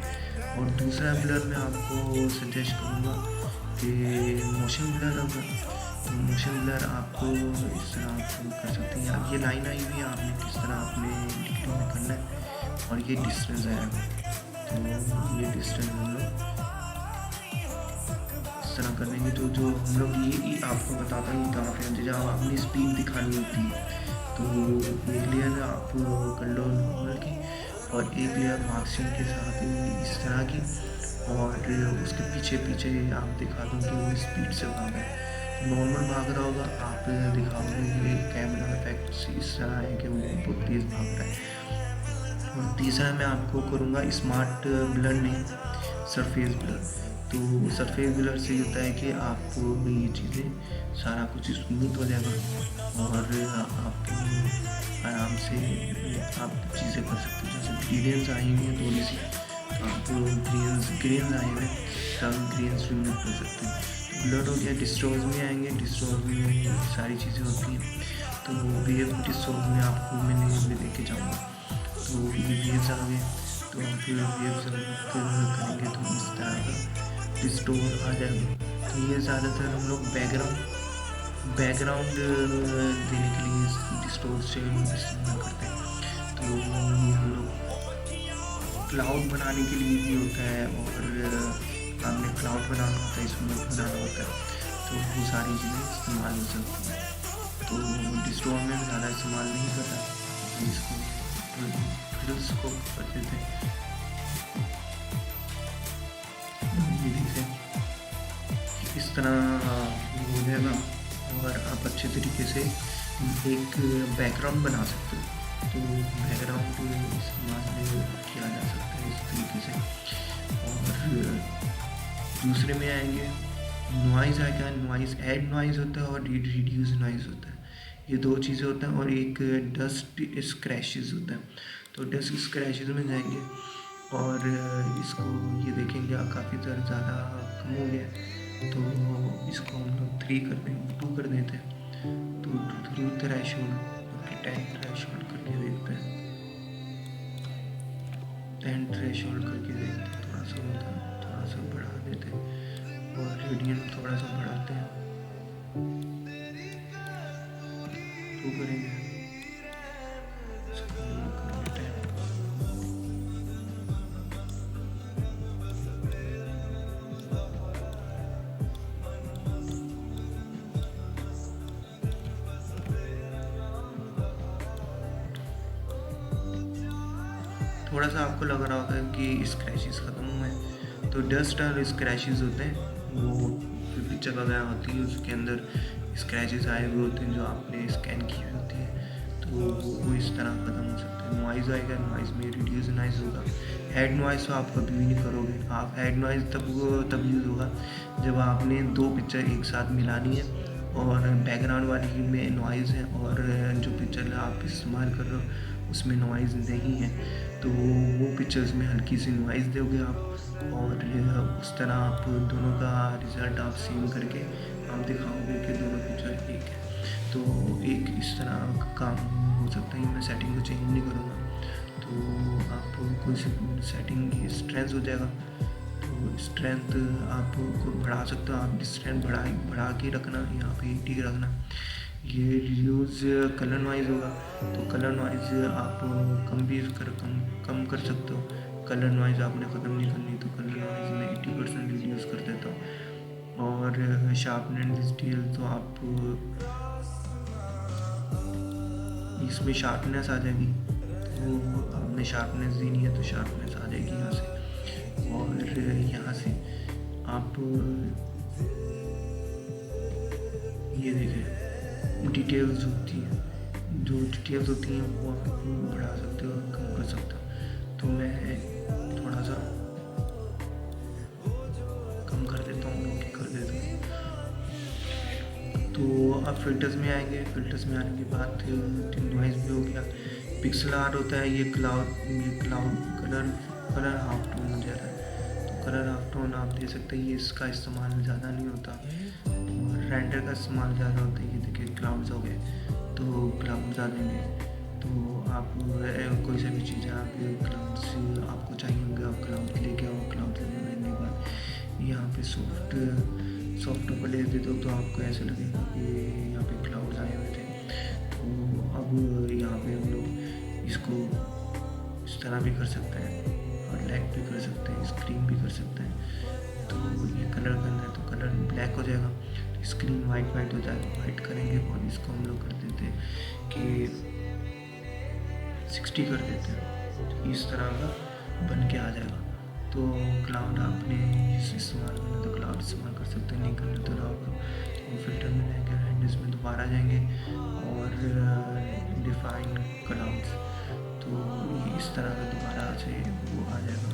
और दूसरा ब्लर मैं आपको सजेस्ट करूँगा पे मोशन ब्लर होगा, तो मोशन ब्लर आपको इस तरह आप कर सकते हैं। अब ये लाइन आई हुई है, आपने किस तरह अपने डिग्री में करना है, और ये डिस्टेंस आएगा, तो ये डिस्टेंस हम लोग इस तरह कर लेंगे। तो जो हम लोग ये आपको बताता हूँ कहाँ पे जब अपनी स्पीड दिखानी होती है, तो एक लेयर आप कर लो नॉर्मल की, और एक लेयर मार्क्सिंग के साथ इस तरह की, और उसके पीछे पीछे आप दिखा दो कि वो स्पीड से भाग रहा है। नॉर्मल भाग रहा होगा, आप दिखाओगे कि कैमरा इफेक्ट्स इस तरह है कि वो बहुत तेज़ भाग रहा है। और तीसरा मैं आपको करूँगा स्मार्ट ब्लर में सरफेस ब्लर। तो सरफेस ब्लर से होता है कि आपको ये चीज़ें सारा कुछ स्मूथ हो जाएगा, और आप आराम से आप चीज़ें कर सकते हो। जैसे ग्रेडियंट्स आई हुई हैं थोड़ी सी, तो आप ग्रेन्स आए हुए तो आप ग्रेन्स रिमूव कर सकते हैं। ब्लर हो गया। डिस्टॉर्स में आएंगे, डिस्टॉर्स में सारी चीज़ें होती हैं, तो वेव डिस्टॉर्स में आपको मैंने भी लेके जाऊँगा। तो ये वेव्स आ गए, तो आप वेव्स करेंगे तो इस तरह का डिस्टोर आ जाएगा। तो ये ज़्यादातर हम लोग बैकग्राउंड देने के लिए डिस्टोर से इस्तेमाल करते हैं। तो ये हम लोग क्लाउड बनाने के लिए भी होता है, और आपने क्लाउड बनाना होता है, इसमें बनाना होता है, तो वो सारी चीज़ें इस्तेमाल हो सकती हैं। तो डिस्टोर में ज़्यादा इस्तेमाल नहीं करता, इसको फिल्स को कर देते हैं। इस तरह हो जाएगा, और आप अच्छे तरीके से एक बैकग्राउंड बना सकते हो। तो बैकग्राउंड इस्तेमाल किया जा सकता है इस तरीके से। और दूसरे में आएंगे नॉइज़ आएगा। नॉइज़ ऐड नॉइज़ होता है और रिड्यूस नॉइज़ होता है, ये दो चीज़ें होता है। और एक डस्ट स्क्रैचेस होता है। तो डस्ट स्क्रैचेस में जाएंगे, और इसको ये देखेंगे काफ़ी ज़्यादा कम हो गया, तो इसको हम लोग 3 कर देंगे, 2 कर देते हैं। तो थ्रू थ्रेशोल्ड 10 थ्रेशोल्ड करके देखते हैं, 10 थ्रेशोल्ड करके देखते हैं। थोड़ा सा होता है, थोड़ा सा बढ़ा देते हैं, और रेडियंट थोड़ा सा बढ़ाते हैं, 2 करेंगे। थोड़ा सा आपको लग रहा होगा कि स्क्रैचेस ख़त्म हुए हैं, तो डस्ट और स्क्रैचेस होते हैं, वो पिक्चर वगैरह होती है उसके अंदर स्क्रैचेस आए हुए होते हैं जो आपने स्कैन की हुई होती है, तो वो इस तरह ख़त्म हो सकता है। नॉइज़ आएगा, नॉइज़ में रिड्यूस नॉइज़ होगा। ऐड नॉइज़ तो आप कभी भी नहीं करोगे। आप ऐड नॉइज़ तब यूज़ होगा जब आपने 2 पिक्चर एक साथ मिलानी है, और बैकग्राउंड वाली में नॉइज़ है, और जो पिक्चर आप इस्तेमाल कर रहे हो उसमें नॉइज़ नहीं है, तो वो पिक्चर्स में हल्की सी नॉइज़ दोगे आप, और उस तरह आप दोनों का रिज़ल्ट आप सेव करके आप दिखाओगे कि दोनों पिक्चर एक है। तो एक इस तरह का काम हो सकता है। मैं सेटिंग को चेंज नहीं करूँगा, तो आप कोई सेटिंग की स्ट्रेंथ हो जाएगा, तो स्ट्रेंथ आपको बढ़ा सकते हो। आप स्ट्रेंथ बढ़ा के रखना, यहाँ पे 80 रखना। ये रिड्यूस कलर नॉइज़ होगा, तो कलर नॉइज़ आप कम कर सकते हो। कलर नॉइज़ आपने ख़त्म नहीं करनी, तो कलर नॉइज़ में 80% रिड्यूस कर देता हूँ। और शार्पनेस डिटेल, तो आप इसमें शार्पनेस आ जाएगी, तो आपने शार्पनेस देनी है तो शार्पनेस आ जाएगी यहाँ से। और यहाँ से आप ये देखें डिटेल्स होती हैं, जो डिटेल्स होती हैं वो आप बढ़ा सकते हो और कम कर सकते हो। तो मैं थोड़ा सा कम कर देता हूँ, ओके कर देता हूँ। तो अब फिल्टर्स में आएंगे। फिल्टर्स में आने के बाद नॉइज़ भी हो गया। पिक्सल आर्ट होता है, ये क्लाउड कलर हाफ टोन हो जाता है, तो कलर हाफ टोन आप दे सकते हैं। ये इसका इस्तेमाल ज़्यादा नहीं होता, और रेंडर का इस्तेमाल ज़्यादा होता है। ये देखिए क्लाउड्स हो गए, तो क्लाउड्स आ जाएंगे। तो आप कोई सा भी चीज़ आप क्लाउड्स आपको चाहिए होंगे, आप क्लाउड लेके आओ। क्लाउड लेने के बाद यहाँ पे सॉफ्ट ओवरले दे दो तो आपको ऐसे लगेगा कि यहाँ पे क्लाउड्स आए हुए थे। तो अब यहाँ पे हम लोग इसको इस तरह भी कर सकते हैं और लाइट भी कर सकते हैं, स्क्रीन भी कर सकते हैं। तो ये कलर करना है तो कलर ब्लैक हो जाएगा, तो स्क्रीन वाइट हो जाएगा, वाइट करेंगे और इसको हम लोग कर देते हैं कि 60 कर देते हैं। तो इस तरह का बन के आ जाएगा। तो क्लाउड आपने इस्तेमाल करना तो क्लाउड इस्तेमाल कर सकते हैं, नहीं करना तो राव तो फिल्टर में जाएंगे, रेंडर्स में दोबारा जाएंगे और डिफाइन क्लाउड्स, तो ये इस तरह का दोबारा से वो आ जाएगा।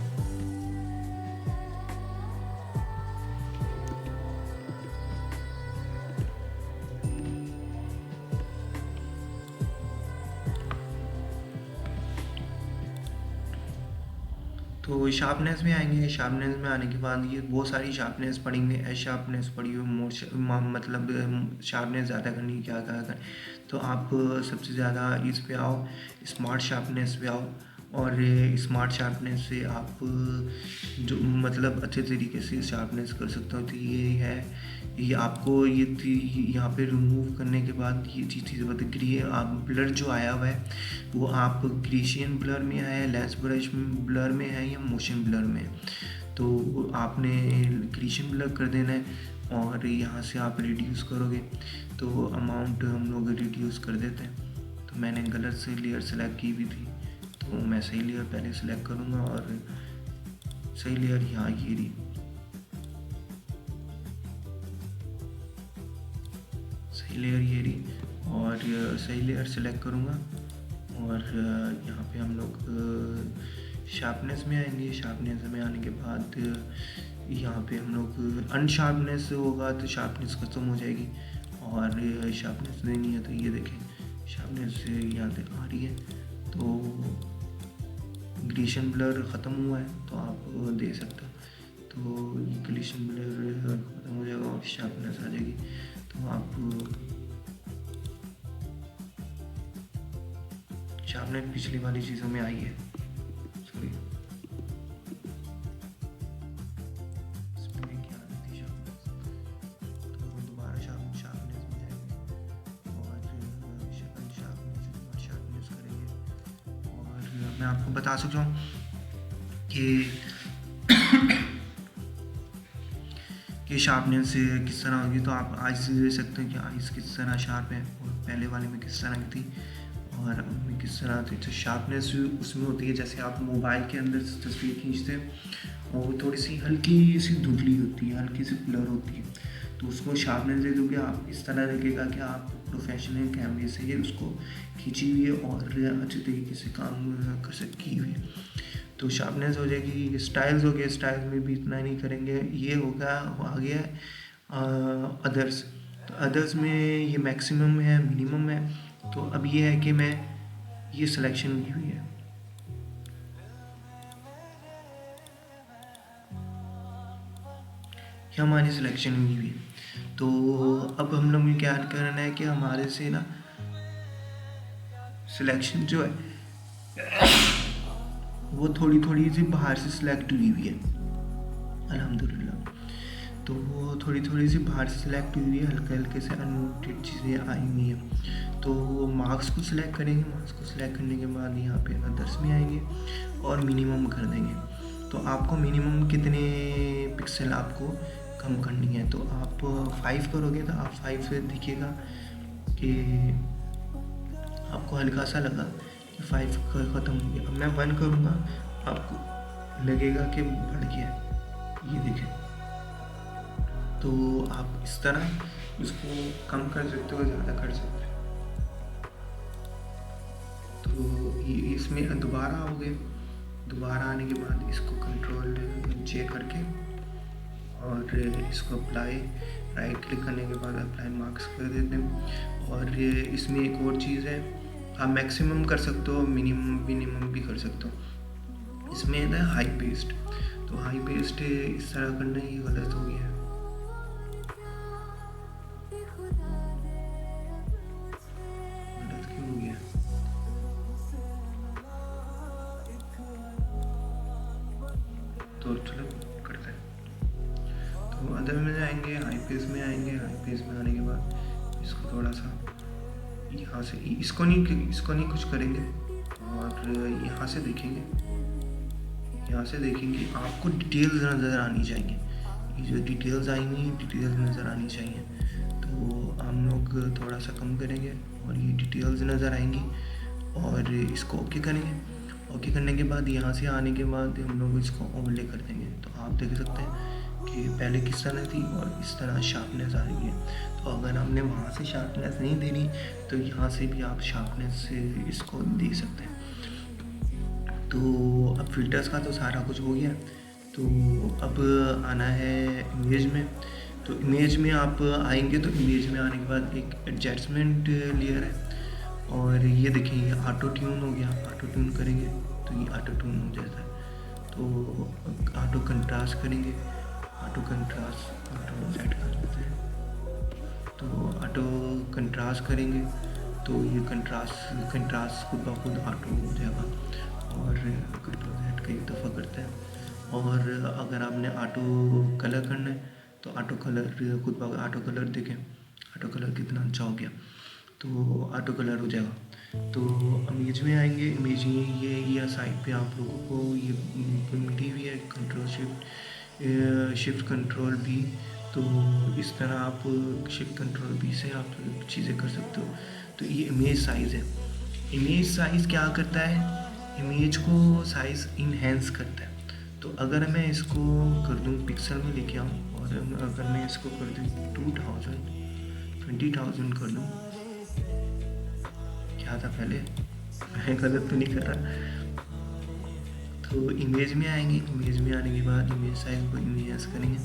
तो शार्पनेस में आएंगे, शार्पनेस में आने के बाद ये बहुत सारी शार्पनेस पड़ी हुई है, शार्पनेस पड़ी हुई, मतलब शार्पनेस ज़्यादा करनी क्या क्या करें। तो आप सबसे ज़्यादा इस पे आओ, स्मार्ट शार्पनेस पे आओ, और स्मार्ट शार्पनेस से आप जो मतलब अच्छे तरीके से शार्पनेस कर सकते हो। तो ये है, ये आपको ये यहाँ पे रिमूव करने के बाद ये चीज़ बताइए, आप ब्लर जो आया हुआ है वो आप क्रिएशन ब्लर में है, लेस ब्रश ब्लर में है या मोशन ब्लर में है। तो आपने क्रिएशन ब्लर कर देना है और यहाँ से आप रिड्यूस करोगे तो अमाउंट हम लोग रिड्यूस कर देते हैं। तो मैंने गलत से लेयर सेलेक्ट की भी थी, तो मैं सही लेयर पहले सेलेक्ट करूँगा और सही लेयर यहाँ ये रही, सही लेयर ये रही, और सही लेयर सेलेक्ट करूँगा और यहाँ पे हम लोग शार्पनेस में आएंगे। शार्पनेस में आने के बाद यहाँ पे हम लोग अनशार्पनेस होगा तो शार्पनेस खत्म हो जाएगी, और शार्पनेस देनी है तो ये देखें शार्पनेस यहाँ तक आ रही है। तो ग्रेशन ब्लर ख़त्म हुआ है तो आप दे सकते हो, तो ये ग्रेशन ब्लर ख़त्म हो जाएगा और शार्पनेस आ जाएगी। तो आप शार्पनेस पिछली वाली चीज़ों में आई है, सॉरी इसमें क्या आई थी शार्पनेस, तो दोबारा शार्पनेस में जाएंगे और शार्पनेस करेंगे। और मैं आपको बता सकता हूँ कि शार्पनेस किस तरह होगी। तो आप आइस दे सकते हैं कि आइस किस तरह शार्प है और पहले वाले में किस तरह की थी और उनमें किस तरह थी। तो शार्पनेस उसमें होती है जैसे आप मोबाइल के अंदर तस्वीर खींचते हैं और वो थोड़ी सी हल्की सी धुंधली होती है, हल्की सी ब्लर होती है, तो उसको शार्पनेस दे दोगे आप इस तरह लगेगा कि आप प्रोफेशनल कैमरे से ही उसको खींची हुई है और अच्छे तरीके से काम कर की हुई है। तो शार्पनेस हो जाएगी। स्टाइल्स हो गए, स्टाइल्स में भी इतना नहीं करेंगे। ये होगा आ गया अदर्स। तो अदर्स में ये मैक्सिमम है, मिनिमम है। तो अब ये है कि मैं ये सिलेक्शन की हुई है, ये हमारी सिलेक्शन की हुई है। तो अब हम लोग क्या करना है कि हमारे से ना सिलेक्शन जो है वो थोड़ी सी बाहर से सिलेक्ट हुई है अल्हम्दुलिल्लाह। तो वो थोड़ी सी बाहर से सिलेक्ट हुई है, हल्के से अननोटेड चीज़ें आई हुई हैं। तो मार्क्स को सिलेक्ट करेंगे, मार्क्स को सिलेक्ट करने के बाद यहाँ पे अदर्स में आएंगे और मिनिमम कर देंगे। तो आपको मिनिमम कितने पिक्सल आपको कम करनी है, तो आप 5 करोगे तो आप 5 से दिखेगा कि आपको हल्का सा लगा कि 5 ख़त्म हो गया। अब मैं 1 करूँगा, आपको लगेगा कि बढ़ गया, ये देखें। तो आप इस तरह इसको कम कर सकते हो, ज़्यादा कर सकते हो। तो ये इसमें दोबारा आओगे, दोबारा आने के बाद इसको कंट्रोल जे करके और इसको अप्लाई, राइट क्लिक करने के बाद अप्लाई मार्क्स कर देते हैं। और इसमें एक और चीज़ है, आप मैक्सिमम कर सकते हो, मिनिमम भी कर सकते हो। इसमें है हाई पेस्ट। तो हाई पेस्ट इस तरह करना ये गलत हो गया है, गलत क्यों हो गया। तो चलो करते हैं। तो ऑर्डर में जाएंगे, हाई फेस में आएंगे। हाई फेस में आने के बाद इसको थोड़ा सा यहाँ से, इसको नहीं कुछ करेंगे, और यहाँ से देखेंगे, आपको डिटेल्स नज़र आनी चाहिए। ये जो डिटेल्स आएंगी, डिटेल्स नज़र आनी चाहिए, तो हम लोग थोड़ा सा कम करेंगे और ये डिटेल्स नज़र आएंगी, और इसको ओके करेंगे। ओके करने के बाद यहाँ से आने के बाद हम लोग इसको ओवरले कर देंगे। तो आप देख सकते हैं कि पहले किस तरह थी और इस तरह शार्पनेस आ रही है। तो अगर हमने वहाँ से शार्पनेस नहीं देनी तो यहाँ से भी आप शार्पनेस से इसको दे सकते हैं। तो अब फिल्टर्स का तो सारा कुछ हो गया, तो अब आना है इमेज में। तो इमेज में आप आएंगे, तो इमेज में आने के बाद एक एडजस्टमेंट लेयर है, और ये देखिए ये ऑटो ट्यून हो गया। ऑटो ट्यून करेंगे तो ये ऑटो ट्यून हो जाता है। तो ऑटो कंट्रास्ट करेंगे, ऑटो सेट कर देते हैं। तो ऑटो कंट्रास्ट करेंगे तो ये कंट्रास्ट खुद ब खुद ऑटो हो जाएगा, और कंट्रोल सेट कई दफ़ा करते हैं। और अगर आपने ऑटो कलर करना है तो ऑटो कलर खुद ब ऑटो कलर देखें, ऑटो कलर कितना अच्छा हो गया, तो ऑटो कलर हो जाएगा। तो इमेज में आएंगे, इमेज ये साइड पे आप लोगों को ये मिली हुई है कंट्रोल शिफ्ट कंट्रोल भी। तो इस तरह आप शिफ्ट कंट्रोल भी से आप चीज़ें कर सकते हो। तो ये इमेज साइज़ है। इमेज साइज़ क्या करता है, इमेज को साइज़ इनहेंस करता है। तो अगर मैं इसको कर दूँ पिक्सल में लेके आऊँ, और अगर मैं इसको कर दूँ 20,000 कर दूँ, क्या था पहले, मैं गलत तो नहीं कर रहा। तो इमेज में आएंगे, इमेज में आने के बाद इमेज साइज को इमेज करेंगे,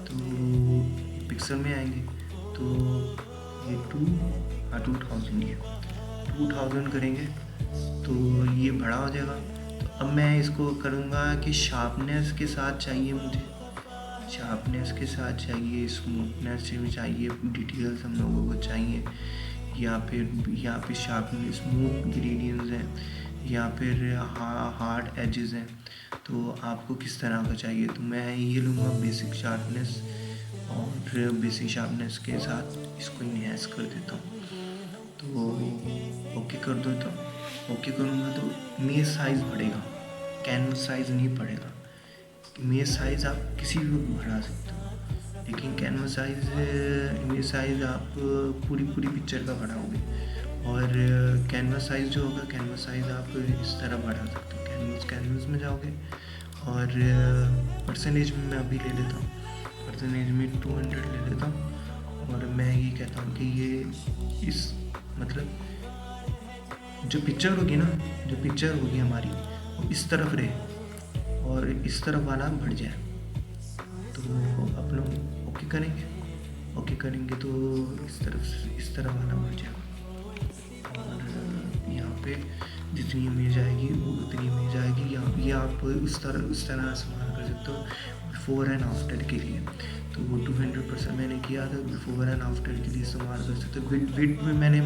तो पिक्सल में आएंगे, तो ये 2000 करेंगे तो ये बड़ा हो जाएगा। तो अब मैं इसको करूँगा कि शार्पनेस के साथ चाहिए मुझे, शार्पनेस के साथ चाहिए, स्मूथनेस भी चाहिए, डिटेल्स हम लोगों को चाहिए, या फिर शार्पनेस स्मूथ ग्रेडियंट्स हैं, या फिर हार्ड एजेस हैं। तो आपको किस तरह का चाहिए, तो मैं ये लूँगा बेसिक शार्पनेस, और बेसिक शार्पनेस के साथ इसको इनहेंस कर देता हूँ। तो ओके कर दो, तो ओके करूँगा तो इमेज साइज़ बढ़ेगा, कैनवस साइज़ नहीं बढ़ेगा। इमेज साइज़ आप किसी भी वक्त बढ़ा सकते हो, लेकिन कैनवस साइज़ इमेज साइज़ आप पूरी पिक्चर का बढ़ाओगे, और कैनवस साइज़ जो होगा, कैनवस साइज़ आप इस तरह बढ़ा सकते हो। कैनवस में जाओगे, और परसेंटेज में मैं अभी ले लेता हूँ, परसेंटेज में 200 ले लेता हूँ, और मैं ये कहता हूँ कि ये इस मतलब जो पिक्चर होगी ना, जो पिक्चर होगी हमारी, वो इस तरफ रहे और इस तरफ वाला बढ़ जाए। तो आप लोग ओके करेंगे तो इस तरफ वाला बढ़ जाएगा, और यहाँ पे जितनी इमेज आएगी वो उतनी इमेज आएगी। ये आप उस तरह इस्तेमाल कर सकते हो बिफोर एंड आफ्टर के लिए। तो वो 200% मैंने किया था, बिफोर एंड आफ्टर के लिए इस्तेमाल कर सकते हो। विड में मैंने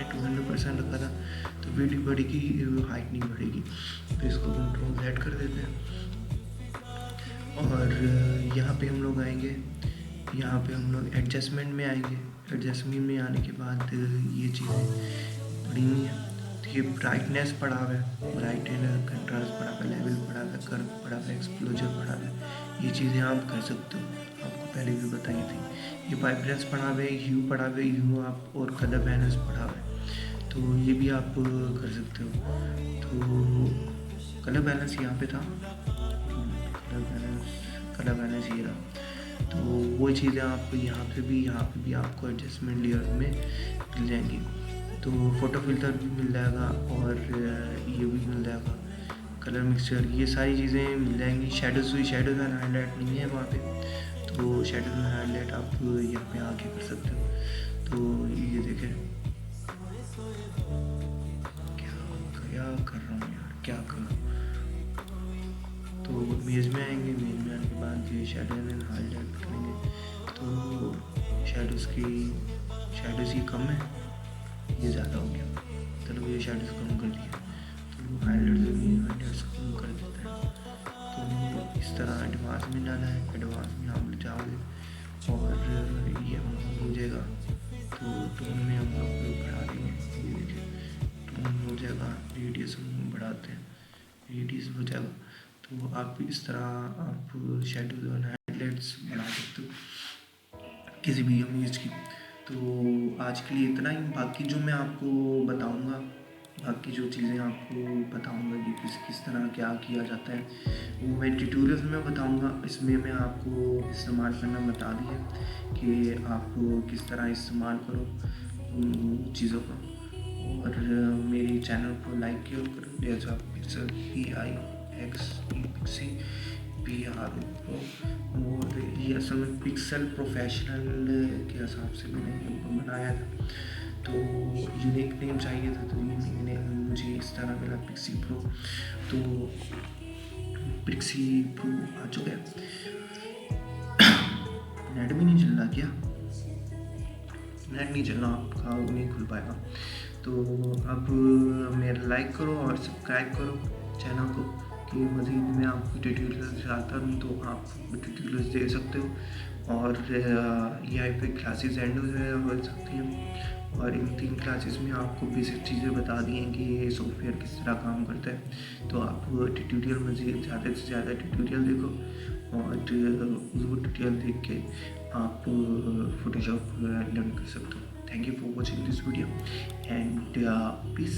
200% रखा था, तो विड बढ़ेगी, हाइट नहीं बढ़ेगी। तो इसको कंट्रोल Z कर देते हैं, और यहाँ पे हम लोग आएंगे, यहाँ पे हम लोग एडजस्टमेंट में आएंगे। एडजस्टमेंट में आने के बाद ये चीज़ें पड़ी हुई हैं। तो ये ब्राइटनेस पड़ा हुआ है, ब्राइटनेस, कंट्रास्ट पड़ा हुआ है, लेवल पड़ा हुआ है, कर्व पड़ा हुआ है, एक्सपोजर पड़ा हुआ है। ये चीज़ें आप कर सकते हो, आपको पहले भी बताई थी। ये वाइब्रेंस पड़ा हुआ है, ह्यू पड़ा हुआ है, ह्यू आप, और कलर बैलेंस पड़ा हुआ है, तो ये भी आप कर सकते हो। तो कलर बैलेंस यहाँ पे था, कलर बैलेंस ये रहा। तो वो चीज़ें आप यहाँ पे भी आपको एडजस्टमेंट लेयर में मिल जाएंगी। तो फोटो फिल्टर भी मिल जाएगा, और ये भी मिल जाएगा, कलर मिक्सचर, ये सारी चीज़ें मिल जाएंगी। शेडोज़ एंड हाईलाइट नहीं है वहाँ पे, तो शेडोज़ एंड हाईलाइट आप यहाँ पे आके कर सकते हो। तो ये देखें, क्या कर रहा हूँ यार, क्या करूँ। तो इमेज में आएंगे, इमेज में आने के बाद ये शेडोज़ एंड हाईलाइट करेंगे। तो शेडोज़ ये कम है, ये ज़्यादा हो गया, चलो ये शेडोज़ कम कर दिया, तो हाईलाइट्स कम कर देते हैं। तो इस तरह एडवांस में जाना है, एडवांस में आप जाओगे रेडियस हो जाएगा। तो आप इस तरह आप शेडोज और हाइलाइट्स बना सकते हो किसी भी इमेज की। तो आज के लिए इतना ही। बाकी जो मैं आपको बताऊंगा, बाकी जो चीज़ें आपको बताऊंगा कि किस किस तरह क्या किया जाता है, वो मैं ट्यूटोरियल्स में बताऊंगा। इसमें मैं आपको इस्तेमाल करना बता दिया कि आप किस तरह इस्तेमाल करो उन चीज़ों का। और मेरे चैनल को लाइक किया करो, जैसा पिक्सल PIXEL और ये असल में पिक्सल प्रोफेशनल के हिसाब से मैंने इनको बनाया था। तो यूनिक नेम चाहिए था, तो यूनिक नेम मुझे इस तरह मिला पिक्सी प्रो। तो पिक्सी प्रो आ चुका है। नेट भी नहीं चल रहा क्या? नेट नहीं चल रहा, आपका नहीं खुल पाएगा। तो अब मेरा लाइक करो और सब्सक्राइब करो चैनल को, कि मज़ीद मैं आपको ट्यूटोरियल्स चाहता हूँ तो आप ट्यूटोरियल्स दे सकते हो। और यहाँ पे क्लासेस एंड हो सकती हैं। और इन 3 क्लासेस में आपको बेसिक चीज़ें बता दी हैं कि ये सॉफ्टवेयर किस तरह काम करता है। तो आप ट्यूटोरियल मज़ीद ज़्यादा से ज़्यादा ट्यूटोरियल देखो, और वो ट्यूटोरियल देख के आप फोटोशॉप लर्न कर सकते हो। Thank you for watching this video and piece.